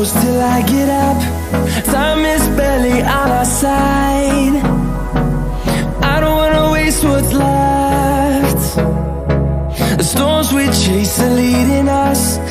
close till I get up. Time is barely on our side. I don't wanna waste what's left. The storms we chase are leading us.